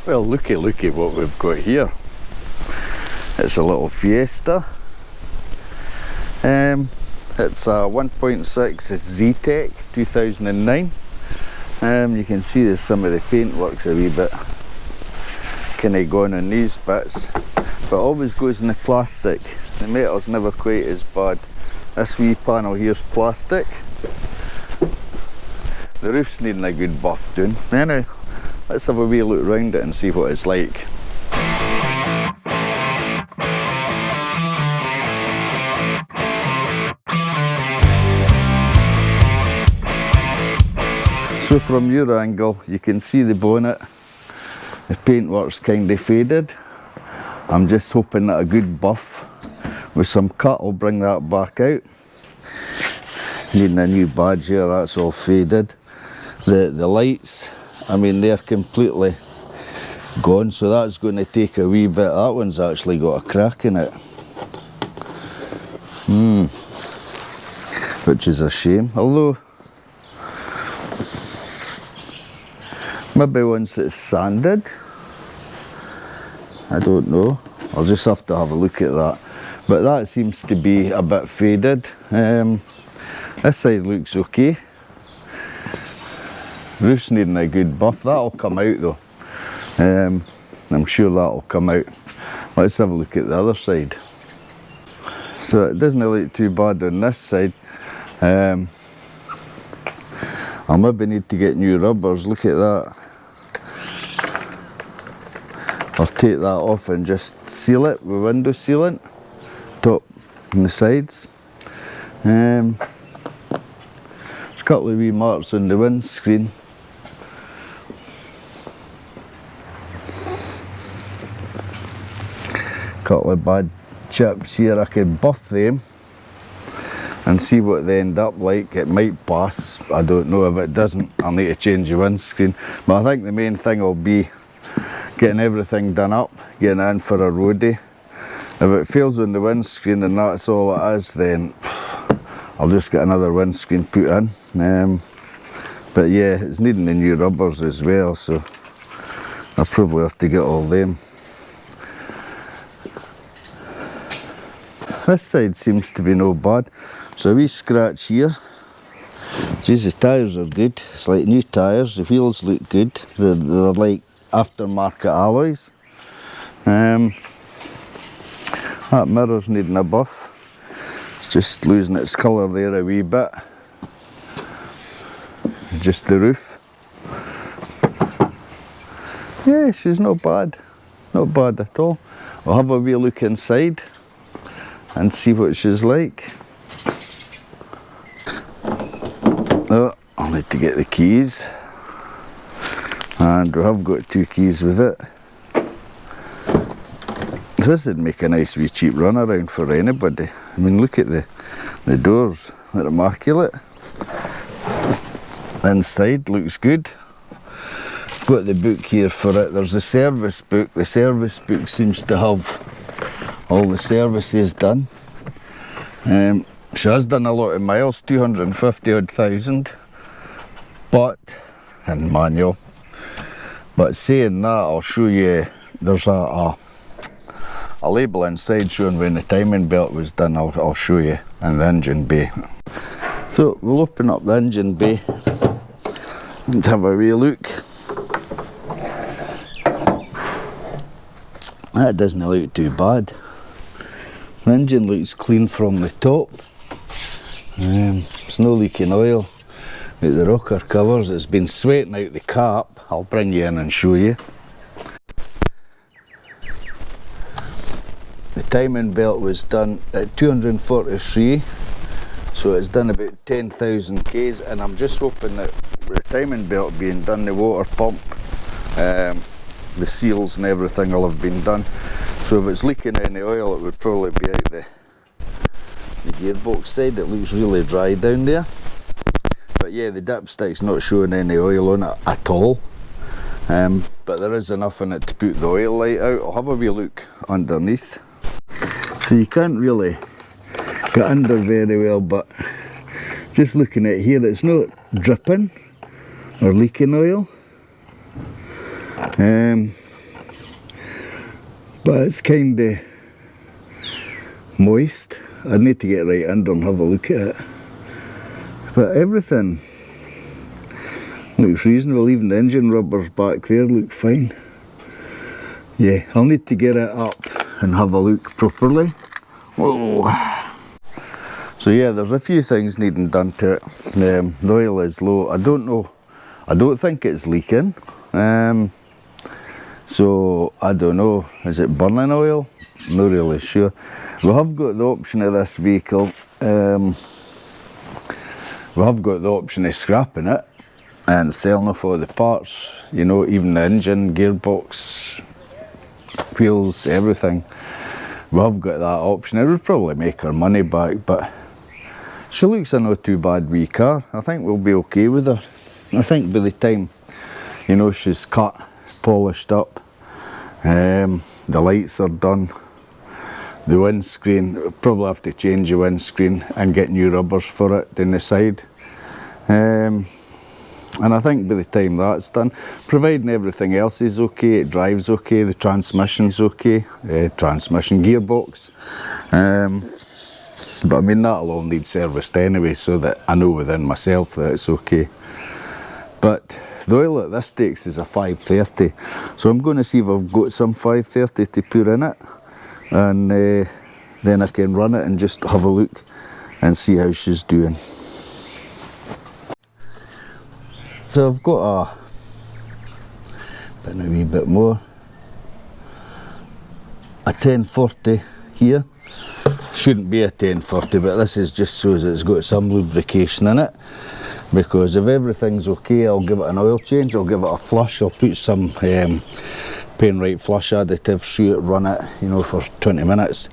Well, looky what we've got here. It's a little Fiesta. It's a 1.6 Zetec 2009. You can see there's some of the paint works a wee bit kind of gone on these bits, but always goes in the plastic. The metal's never quite as bad. This wee panel here's plastic. The roof's needing a good buff doing. Anyway, let's have a wee look round it and see what it's like. So from your angle you can see the bonnet. The paintwork's kind of faded. I'm just hoping that a good buff with some cut will bring that back out. Needing a new badge here, that's all faded. The lights, I mean, they're completely gone, so that's going to take a wee bit. That one's actually got a crack in it. Which is a shame, although maybe once it's sanded, I don't know. I'll just have to have a look at that. But that seems to be a bit faded. This side looks okay. Roof's needing a good buff. That'll come out though. I'm sure that'll come out. Let's have a look at the other side. So it doesn't look too bad on this side. I'll maybe need to get new rubbers. Look at that. I'll take that off and just seal it with window sealant, top and the sides. There's a couple of wee marks on the windscreen. Couple of bad chips here. I can buff them and see what they end up like. It might pass, I don't know. If it doesn't, I'll need to change the windscreen. But I think the main thing will be getting everything done up, getting it in for a roadie. If it fails on the windscreen and that's all it is, then I'll just get another windscreen put in. But yeah, it's needing the new rubbers as well, so I'll probably have to get all them. This side seems to be no bad. So a wee scratch here. Geez, the tyres are good. It's like new tyres. The wheels look good. They're like aftermarket alloys. That mirror's needing a buff. It's just losing its colour there a wee bit. Just the roof. Yeah, she's not bad. Not bad at all. I'll have a wee look inside and see what she's like. Oh, I'll need to get the keys. And we have got 2 keys with it. This would make a nice wee cheap run around for anybody. I mean, look at the doors, they're immaculate. Inside looks good. Got the book here for it. There's the service book. The service book seems to have all the services done. She has done a lot of miles, 250 odd thousand, but in manual. But saying that, I'll show you, there's a label inside showing when the timing belt was done. I'll show you in the engine bay. So we'll open up the engine bay and have a wee look. That doesn't look too bad. The engine looks clean from the top. It's no leaking oil. With the rocker covers, it's been sweating out the cap. I'll bring you in and show you. The timing belt was done at 243, so it's done about 10,000 k's, and I'm just hoping that with the timing belt being done, the water pump, the seals and everything will have been done. So if it's leaking any oil, it would probably be out the gearbox side. It looks really dry down there. But yeah, the dipstick's not showing any oil on it at all. But there is enough in it to put the oil light out. I'll have a wee look underneath. So you can't really get under very well, but just looking at here, it's not dripping or leaking oil. but it's kind of moist. I need to get right under and have a look at it. But everything looks reasonable, even the engine rubbers back there look fine. Yeah, I'll need to get it up and have a look properly. Whoa. So yeah, there's a few things needing done to it. The oil is low. I don't know. I don't think it's leaking. So I don't know. Is it burning oil? Not really sure. We have got the option of this vehicle. We have got the option of scrapping it and selling off all the parts. You know, even the engine, gearbox, wheels, everything. We have got that option. It would probably make our money back, but she looks a not too bad wee car. I think we'll be okay with her. I think by the time, you know, she's cut, polished up, the lights are done, the windscreen, we'll probably have to change the windscreen and get new rubbers for it down the side. And I think by the time that's done, providing everything else is okay, it drives okay, the transmission's okay, transmission gearbox. But I mean, that'll all need serviced anyway, so that I know within myself that it's okay. But the oil that this takes is a 530, so I'm going to see if I've got some 530 to put in it, and then I can run it and just have a look and see how she's doing. So I've got a wee bit more, a 1040 here. Shouldn't be a 1040, but this is just so that it's got some lubrication in it, because if everything's okay, I'll give it an oil change, I'll give it a flush, I'll put some Painrite flush additive through it, run it, you know, for 20 minutes,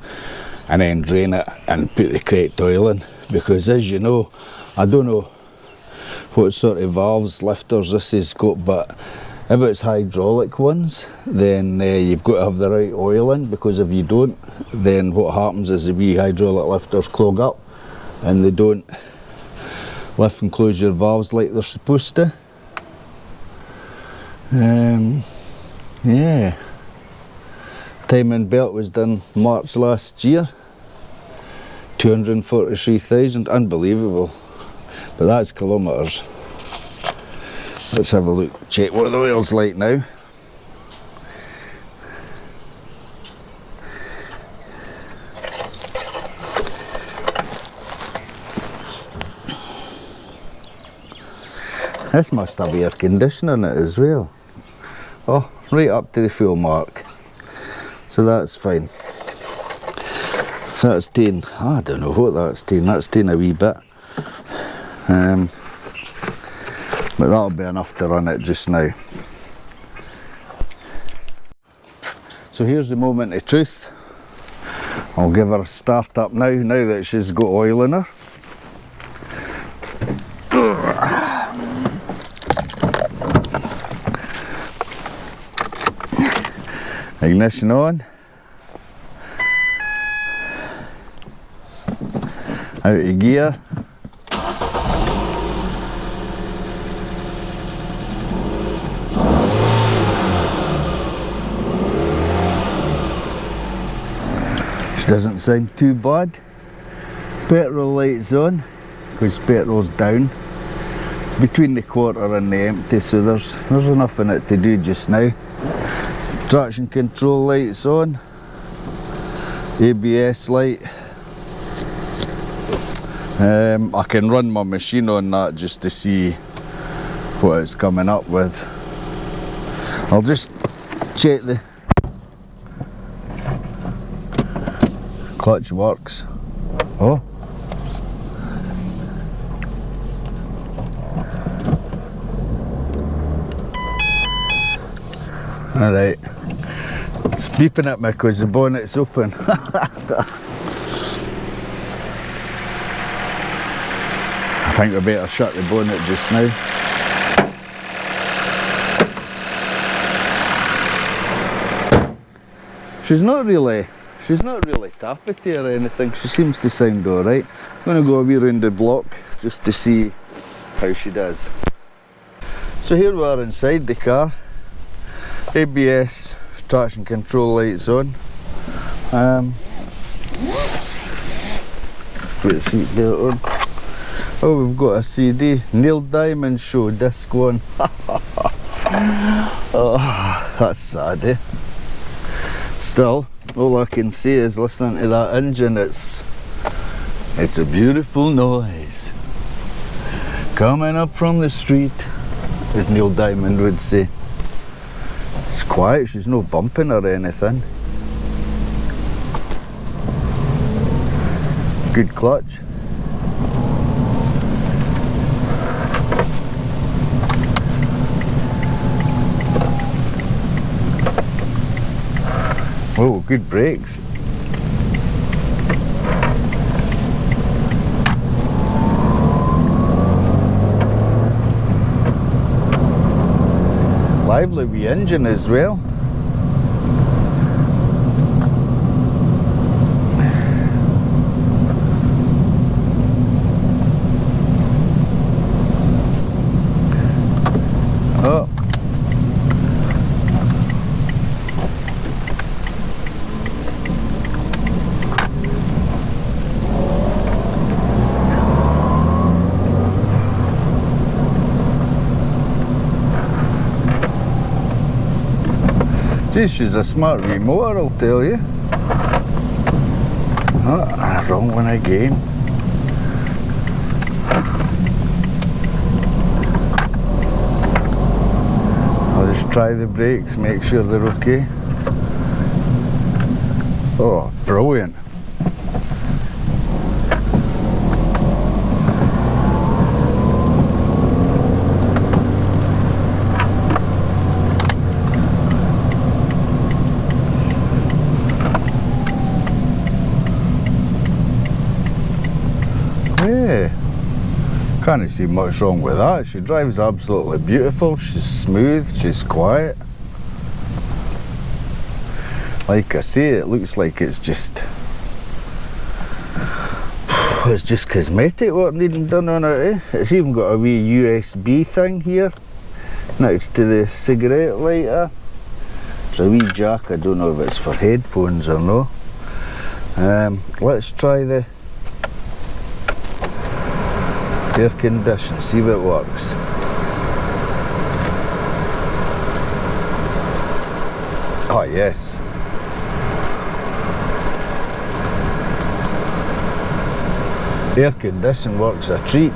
and then drain it and put the correct oil in, because as you know, I don't know what sort of valves, lifters this has got, but if it's hydraulic ones, then you've got to have the right oil in, because if you don't, then what happens is the wee hydraulic lifters clog up and they don't lift and close your valves like they're supposed to. Yeah, timing belt was done March last year, 243,000, unbelievable, but that's kilometres. Let's have a look, check what the oil's like now. This must have air conditioning in it as well. Oh, right up to the full mark. So that's fine. So that's taking, I don't know what that's taking a wee bit. But that'll be enough to run it just now. So here's the moment of truth. I'll give her a start up now that she's got oil in her. Ignition on. Out of gear. Doesn't sound too bad. Petrol lights on, because petrol's down. It's between the quarter and the empty, so there's enough in it to do just now. Traction control lights on. ABS light. I can run my machine on that just to see what it's coming up with. I'll just check the clutch works. Oh. Alright. It's beeping at me because the bonnet's open. I think we better shut the bonnet just now. She's not really tappety or anything, she seems to sound alright. I'm going to go a wee round the block just to see how she does. So here we are inside the car. ABS traction control lights on. Put the seat belt on. Oh, we've got a CD, Neil Diamond Show, disc 1. Oh, that's sad, eh? Still, all I can say is listening to that engine, it's a beautiful noise coming up from the street, as Neil Diamond would say. It's quiet, she's no bumping or anything. Good clutch. Oh, good brakes. Lively wee engine as well. Oh. Geez, she's a smart wee motor, I'll tell you. Oh, wrong one again. I'll just try the brakes, make sure they're okay. Oh, brilliant. Yeah, can't see much wrong with that. She drives absolutely beautiful, she's smooth, she's quiet. Like I say, it looks like it's just cosmetic work needing done on it, eh? It's even got a wee USB thing here next to the cigarette lighter. There's a wee jack, I don't know if it's for headphones or no. Let's try the air condition, see if it works. Oh yes. Air condition works a treat.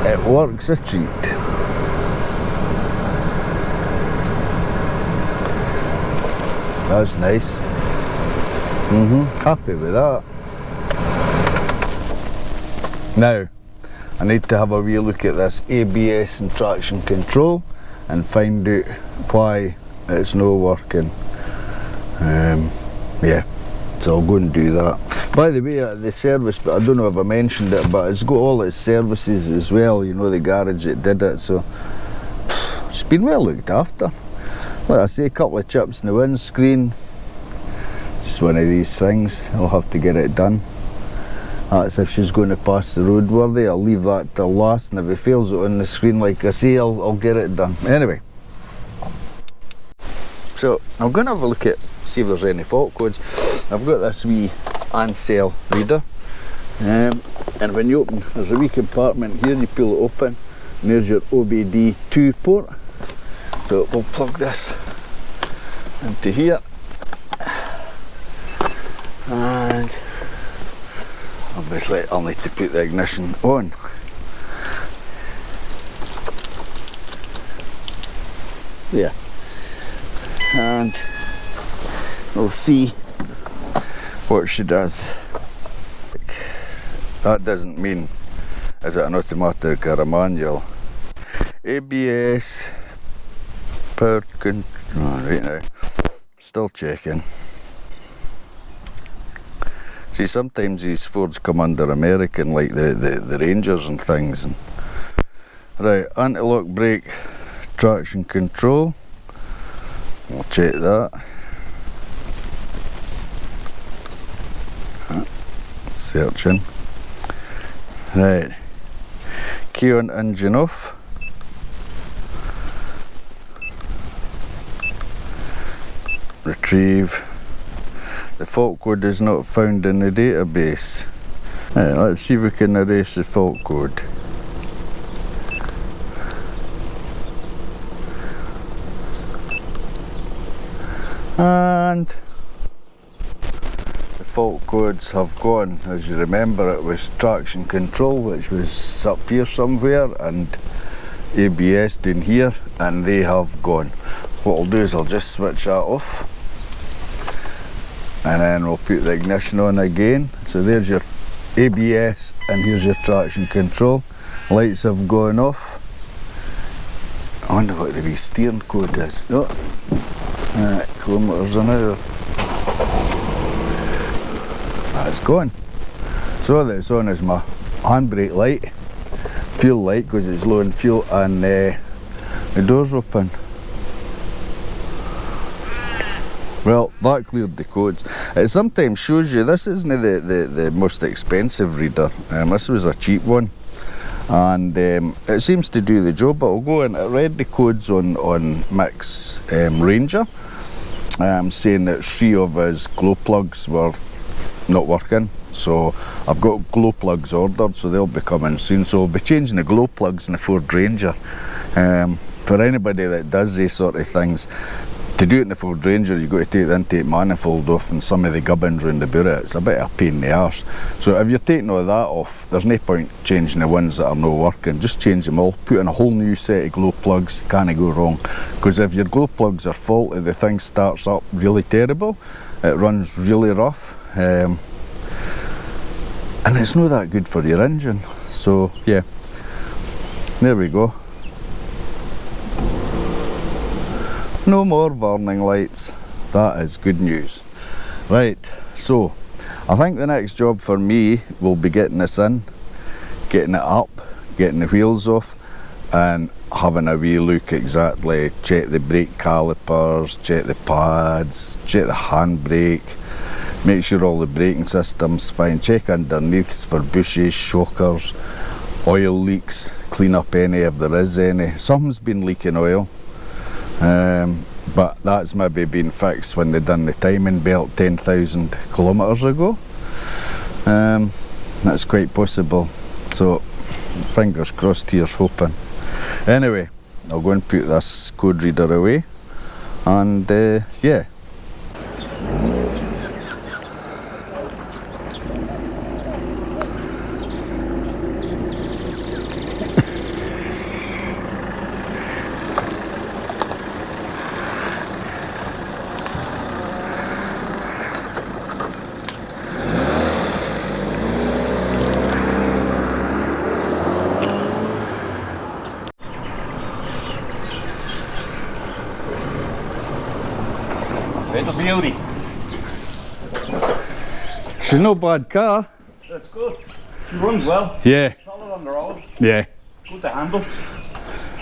It works a treat. That's nice. Happy with that. Now, I need to have a wee look at this ABS and traction control and find out why it's not working. Yeah, so I'll go and do that. By the way, the service, but I don't know if I mentioned it, but it's got all its services as well, you know, the garage that did it, so it's been well looked after. Like I say, a couple of chips in the windscreen, just one of these things, I'll have to get it done. That's if she's going to pass the road worthy. I'll leave that till last, and if it fails it on the screen, like I say, I'll get it done. Anyway, so I'm going to have a look at, see if there's any fault codes. I've got this wee Ansel reader, and when you open, there's a wee compartment here, you pull it open, and there's your OBD2 port. So we'll plug this into here, and obviously I'll need to put the ignition on. Yeah, and we'll see what she does. That doesn't mean, is it an automatic or a manual? ABS, power control, right now, still checking. See, sometimes these Fords come under American, like the Rangers and things. And right, anti-lock brake, traction control. We'll check that. Searching. Right, key on engine off. retrieve. The fault code is not found in the database. Right, let's see if we can erase the fault code. And the fault codes have gone. As you remember, it was traction control, which was up here somewhere, and ABS down here, and they have gone. What I'll do is I'll just switch that off, and then we'll put the ignition on again. So there's your ABS, and here's your traction control. Lights have gone off. I wonder what the wee steering code is. Oh, kilometres an hour. That's gone. So that's on is my handbrake light, fuel light because it's low in fuel, and the door's open. Well, that cleared the codes. It sometimes shows you, this isn't the most expensive reader, this was a cheap one, and it seems to do the job. But I'll go in, it read the codes on Mick's Ranger, saying that 3 of his glow plugs were not working. So I've got glow plugs ordered, so they'll be coming soon. So I'll be changing the glow plugs in the Ford Ranger. For anybody that does these sort of things, to do it in the Ford Ranger, you've got to take the intake manifold off and some of the gubbins round the boot. It's a bit of a pain in the arse. So if you're taking all that off, there's no point changing the ones that are not working. Just change them all, put in a whole new set of glow plugs, can't go wrong. Because if your glow plugs are faulty, the thing starts up really terrible. It runs really rough. And it's not that good for your engine. So yeah, there we go. No more warning lights. That is good news. Right, so I think the next job for me will be getting this in, getting it up, getting the wheels off, and having a wee look exactly, check the brake calipers, check the pads, check the handbrake, make sure all the braking system's fine, check underneath for bushes, shockers, oil leaks, clean up any if there is any. Something's been leaking oil. But that's maybe been fixed when they done the timing belt 10,000 kilometres ago. That's quite possible. So fingers crossed, here's hoping. Anyway, I'll go and put this code reader away, and yeah. Better beauty. She's no bad car. That's good. She runs well. Yeah. Solid on the road. Yeah. Good to handle.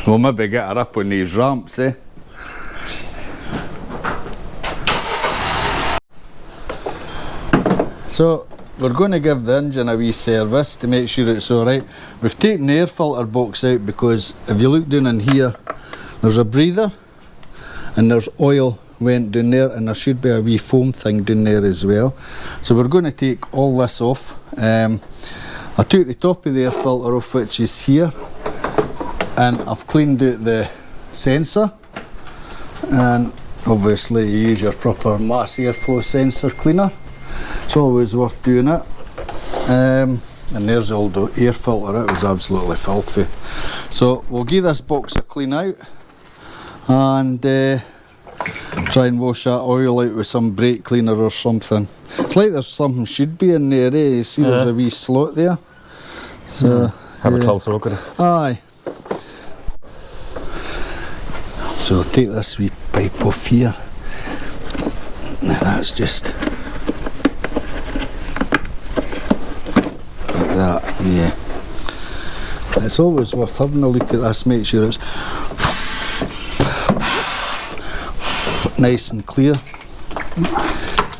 We'll maybe get her up on these ramps, eh? So we're going to give the engine a wee service to make sure it's alright. We've taken the air filter box out because if you look down in here, there's a breather and there's oil went down there, and there should be a wee foam thing down there as well. So we're going to take all this off. I took the top of the air filter off, which is here, and I've cleaned out the sensor, and obviously you use your proper mass airflow sensor cleaner. It's always worth doing it. And there's the old air filter, it was absolutely filthy. So we'll give this box a clean out, and try and wash that oil out with some brake cleaner or something. It's like there's something should be in there, eh? You see there's a wee slot there. So have a closer look at it. Aye. So I'll take this wee pipe off here. Now that's just like that, yeah. It's always worth having a look at this, make sure it's nice and clear,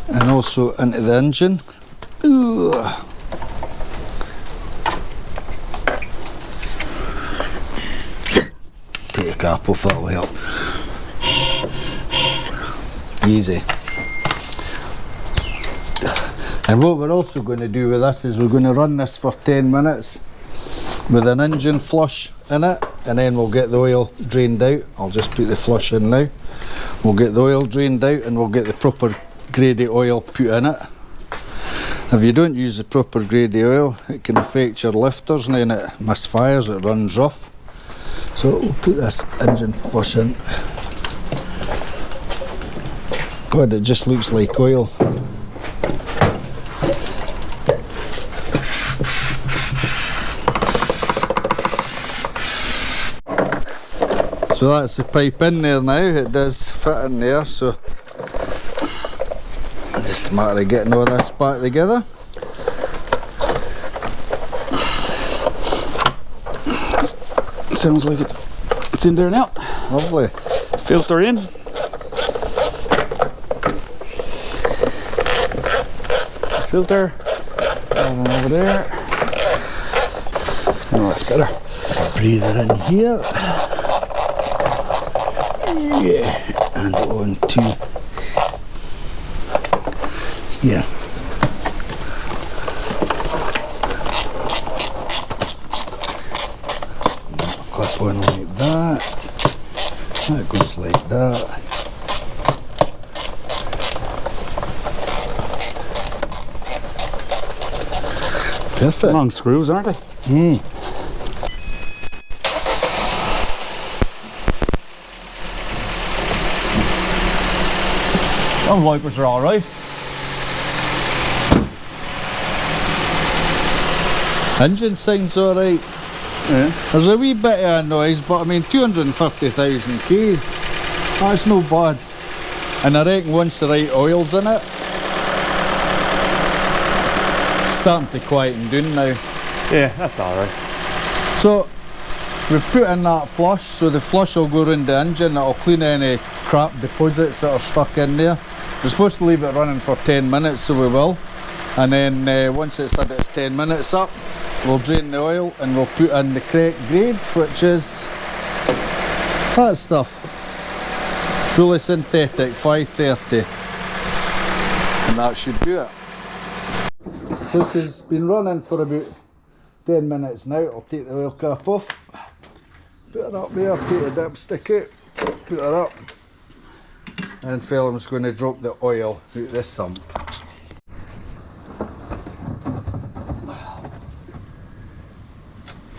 and also into the engine. Ugh. Take a cap off, that'll help. Easy. And what we're also going to do with this is we're going to run this for 10 minutes with an engine flush in it, and then we'll get the oil drained out. I'll just put the flush in now. We'll get the oil drained out and we'll get the proper grady oil put in it. If you don't use the proper grady oil, it can affect your lifters and then it misfires, it runs rough. So we'll put this engine flush in. God, it just looks like oil. So that's the pipe in there now, it does fit in there, so just a matter of getting all this back together. Sounds like it's in there now. Lovely. Filter in. Filter. And over there. Oh, that's better. Breather in here. Yeah, and on to here. Clip on like that. That goes like that. Perfect. Long screws, aren't they? Them wipers are alright. Engine sounds alright. Yeah. There's a wee bit of a noise, but I mean 250,000 Ks, that's no bad. And I reckon once the right oil's in it, it's starting to quieten down now. Yeah, that's alright. So we've put in that flush, so the flush will go around the engine, it'll clean any crap deposits that are stuck in there. We're supposed to leave it running for 10 minutes, so we will. And then once it's had its 10 minutes up, we'll drain the oil and we'll put in the correct grade, which is that stuff. Fully synthetic, 530. And that should do it. So this has been running for about 10 minutes now. I'll take the oil cap off. Put it up there, take the dipstick out, put it up. And Phelim's going to drop the oil out this sump.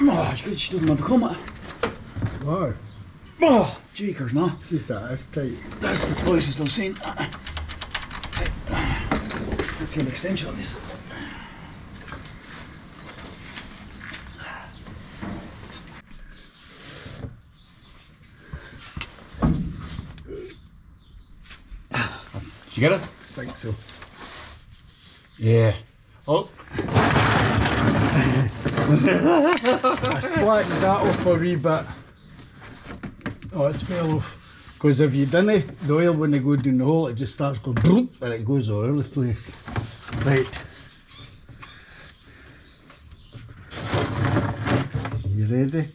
Oh, good, she doesn't want to come. Wow. Oh, jeekers, no. Jeez, that is tight. That's the tightest I've seen. Let's get an extension on this. Did you get it? I think so. Yeah. Oh. I slacked that off a wee bit. Oh, it's fell off. Because if you didn't, the oil when they go down the hole, it just starts going boom, and it goes all over the place. Right. You ready?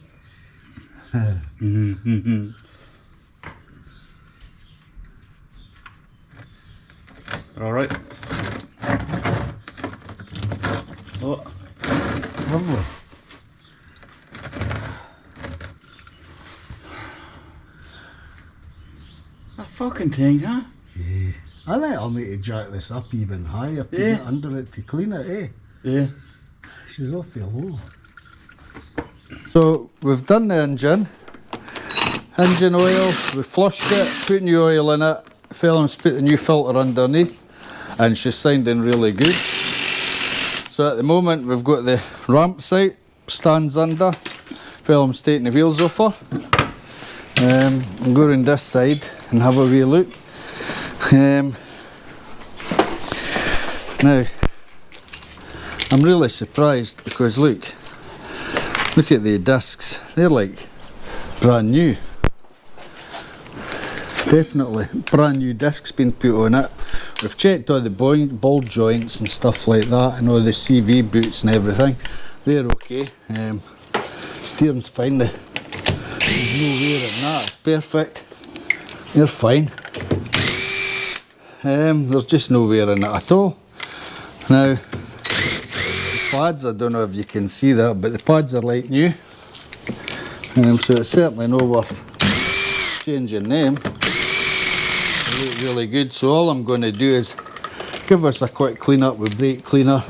All right. Oh. Lovely. That fucking thing, huh? Yeah. I think I'll need to jack this up even higher to Yeah. get under it to clean it, eh? Yeah. She's awfully low. So we've done the engine oil, we flushed it, put new oil in it, Phelim's put the new filter underneath, and she's sounding really good. So at the moment we've got the ramps out, stands under, Phelim's taking the wheels off her. I'll go around this side and have a wee look. Now, I'm really surprised because look at the discs, they're like brand new. Definitely brand new discs been put on it. We've checked all the ball joints and stuff like that, and all the CV boots and everything. They're okay. Steering's fine. There's no wear in that, it's perfect. They're fine. There's just no wear in it at all. Now, the pads, I don't know if you can see that, but the pads are like new. So it's certainly not worth changing them. They look really good. So all I'm going to do is give us a quick clean up with brake cleaner,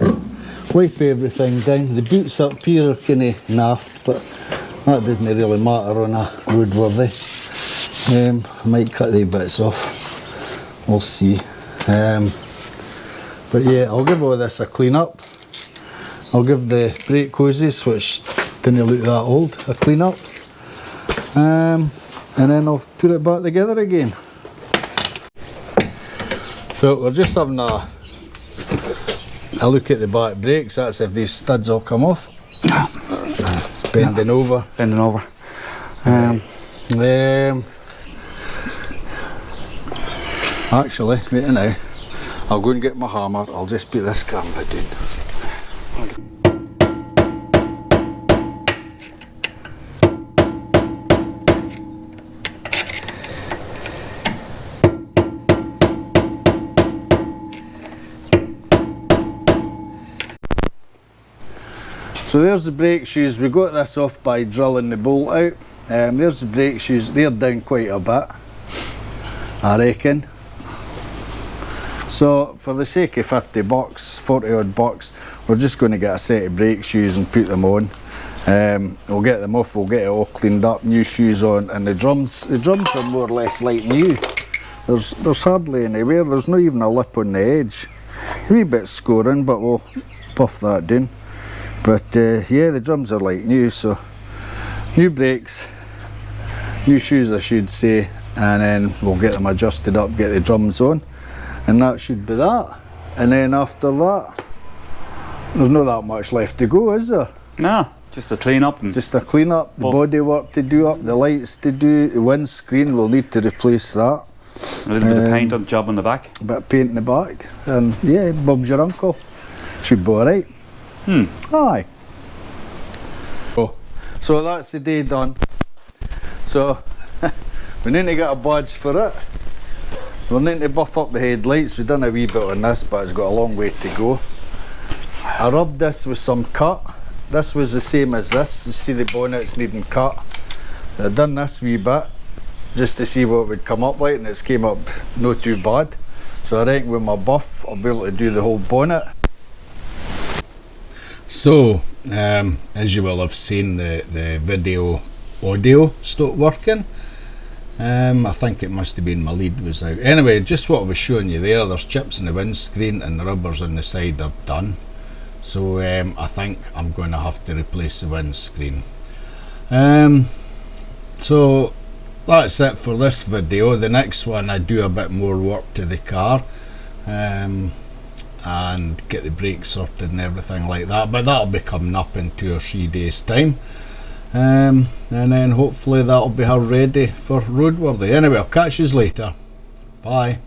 wipe everything down. The boots up here are kind of naffed, but that doesn't really matter on a roadworthy. I might cut the bits off, we'll see. But yeah, I'll give all this a clean up. I'll give the brake hoses, which didn't look that old, a clean up. And then I'll put it back together again. So we're just having a look at the back brakes. That's if these studs all come off. It's bending over. Bending over. Actually, wait now. I'll go and get my hammer. I'll just put this camera down. So there's the brake shoes. We got this off by drilling the bolt out. There's the brake shoes. They're down quite a bit, I reckon. So for the sake of 50 bucks, 40 odd bucks, we're just going to get a set of brake shoes and put them on. We'll get them off, we'll get it all cleaned up, new shoes on, and the drums are more or less like new. There's hardly any wear, there's not even a lip on the edge. A wee bit scoring, but we'll buff that down. But yeah, the drums are like new, so new brakes, new shoes I should say, and then we'll get them adjusted up, get the drums on, and that should be that. And then after that, there's not that much left to go, is there? No, just a clean up. Just a clean up, the body work to do up, the lights to do, the windscreen, we'll need to replace that. A little bit of paint on the job on the back. A bit of paint in the back, and yeah, Bob's your uncle. Should be alright. Aye. So that's the day done. So we need to get a badge for it. We'll need to buff up the headlights. We've done a wee bit on this, but it's got a long way to go. I rubbed this with some cut. This was the same as this. You see the bonnet's needing cut. I've done this wee bit just to see what it would come up like, and it's came up not too bad. So I reckon with my buff I'll be able to do the whole bonnet. So, as you will have seen, the video audio stopped working. I think it must have been my lead was out. Anyway, just what I was showing you there's chips in the windscreen and the rubbers on the side are done. So I think I'm going to have to replace the windscreen. So that's it for this video. The next one I do a bit more work to the car. And get the brakes sorted and everything like that, but that'll be coming up in 2 or 3 days time, and then hopefully that'll be her ready for roadworthy. Anyway, I'll catch you later. Bye.